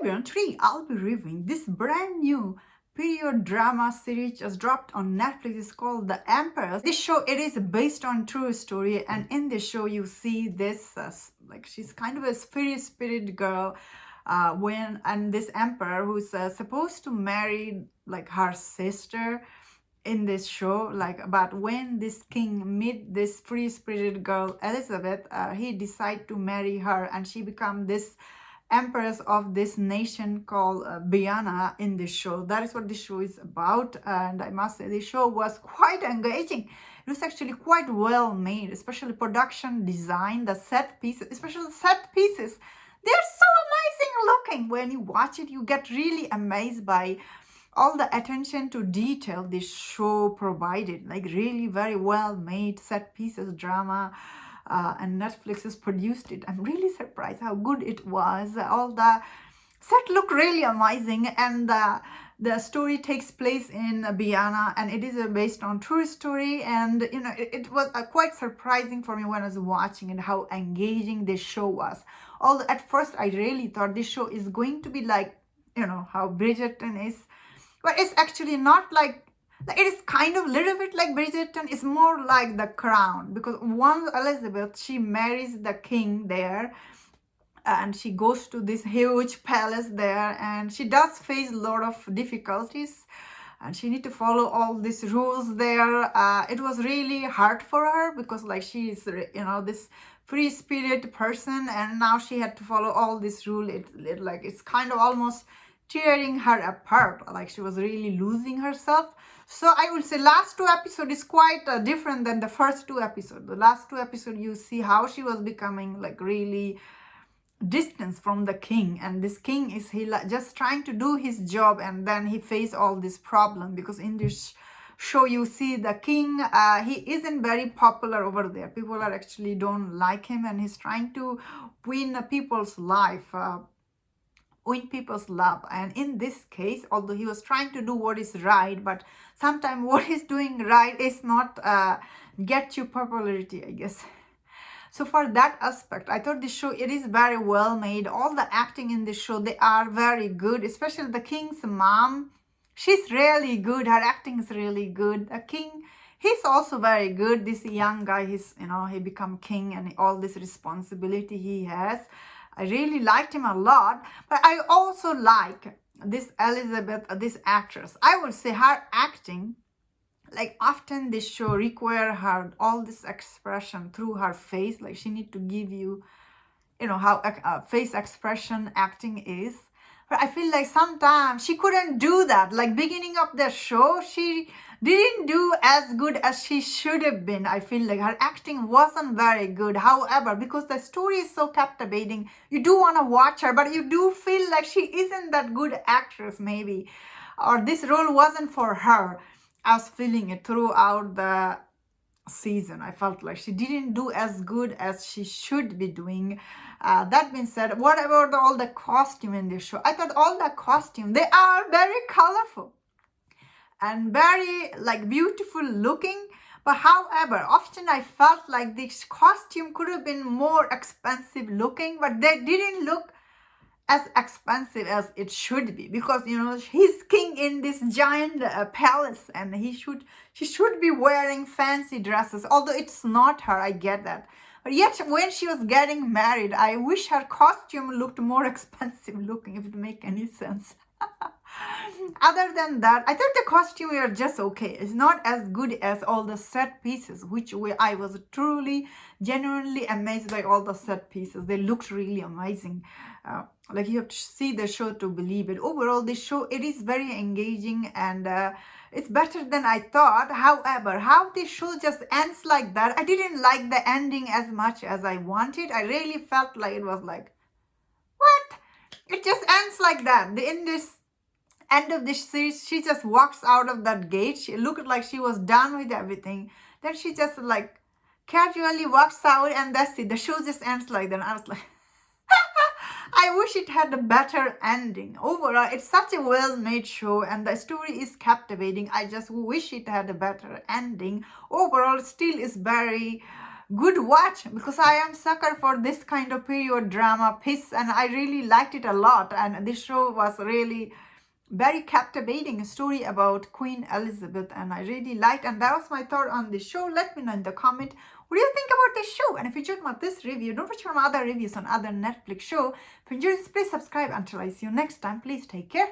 everyone, today I'll be reviewing this brand new period drama series just dropped on Netflix. It's called The Empress. This show, it is based on true story, and in this show you see this like she's kind of a spirit girl and this emperor who's supposed to marry like her sister in this show, but when this king meet this free spirited girl Elizabeth, he decide to marry her and she become this empress of this nation called Biana in this show. That is what this show is about, and I must say this show was quite engaging. It was actually quite well made, especially production design, the set pieces, especially the set pieces. They're so amazing looking. When you watch it, you get really amazed by all the attention to detail this show provided, like really very well made set pieces, drama, and Netflix has produced it. I'm really surprised how good it was. All the set look really amazing, and the story takes place in Biana, and it is based on true story. And it was quite surprising for me when I was watching it how engaging this show was. Although at first I really thought this show is going to be like how Bridgerton is, but it's actually not like it is kind of a little bit like Bridgerton. It's more like The Crown, because once Elizabeth, she marries the king there, and she goes to this huge palace there, and she does face a lot of difficulties, and she need to follow all these rules there. It was really hard for her because like she is this free spirit person, and now she had to follow all this rule. It's kind of almost tearing her apart, like she was really losing herself. So I would say last two episodes is quite different than the first two episodes. The last two episodes you see how she was becoming like really distance from the king, and this king is just trying to do his job, and then he face all this problem because in this show you see the king, he isn't very popular over there. People are actually don't like him, and he's trying to win people's life, win people's love. And in this case, although he was trying to do what is right, but sometimes what he's doing right is not get you popularity, I guess. So for that aspect, I thought this show, it is very well made. All the acting in this show, they are very good, especially the king's mom. She's really good. Her acting is really good. The king, he's also very good. This young guy, he become king, and all this responsibility he has. I really liked him a lot, but I also like this Elizabeth, this actress. I would say her acting, like often this show require her all this expression through her face, like she need to give you, how face expression acting is. But I feel like sometimes she couldn't do that. Like beginning of the show, she didn't do as good as she should have been. I feel like her acting wasn't very good. However, because the story is so captivating, you do want to watch her, but you do feel like she isn't that good actress maybe, or this role wasn't for her. I was feeling it throughout the season. I felt like she didn't do as good as she should be doing. That being said, what about all the costume in this show? I thought all the costume, they are very colorful and very like beautiful looking. But however, often I felt like this costume could have been more expensive looking, but they didn't look as expensive as it should be, because he's king in this giant palace, and she should be wearing fancy dresses, although it's not her. I get that, but yet when she was getting married, I wish her costume looked more expensive looking, if it make any sense. Other than that, I thought the costume were just okay. It's not as good as all the set pieces, I was truly, genuinely amazed by all the set pieces. They looked really amazing. Like you have to see the show to believe it. Overall, this show, it is very engaging, and it's better than I thought. However, how this show just ends like that, I didn't like the ending as much as I wanted. I really felt like it was like, what? It just ends like that. In this end of this series, she just walks out of that gate. She looked like she was done with everything. Then she just like casually walks out, and that's it. The show just ends like that. I was like, I wish it had a better ending. Overall, it's such a well-made show, and the story is captivating. I just wish it had a better ending. Overall, still is very good watch because I am sucker for this kind of period drama piece, and I really liked it a lot. And this show was really very captivating story about Queen Elizabeth, and I really liked. And that was my thought on the show. Let me know in the comment what do you think about this show. And if you enjoyed my this review, don't forget my other reviews on other Netflix show. If you enjoyed this, please subscribe. Until I see you next time, please take care.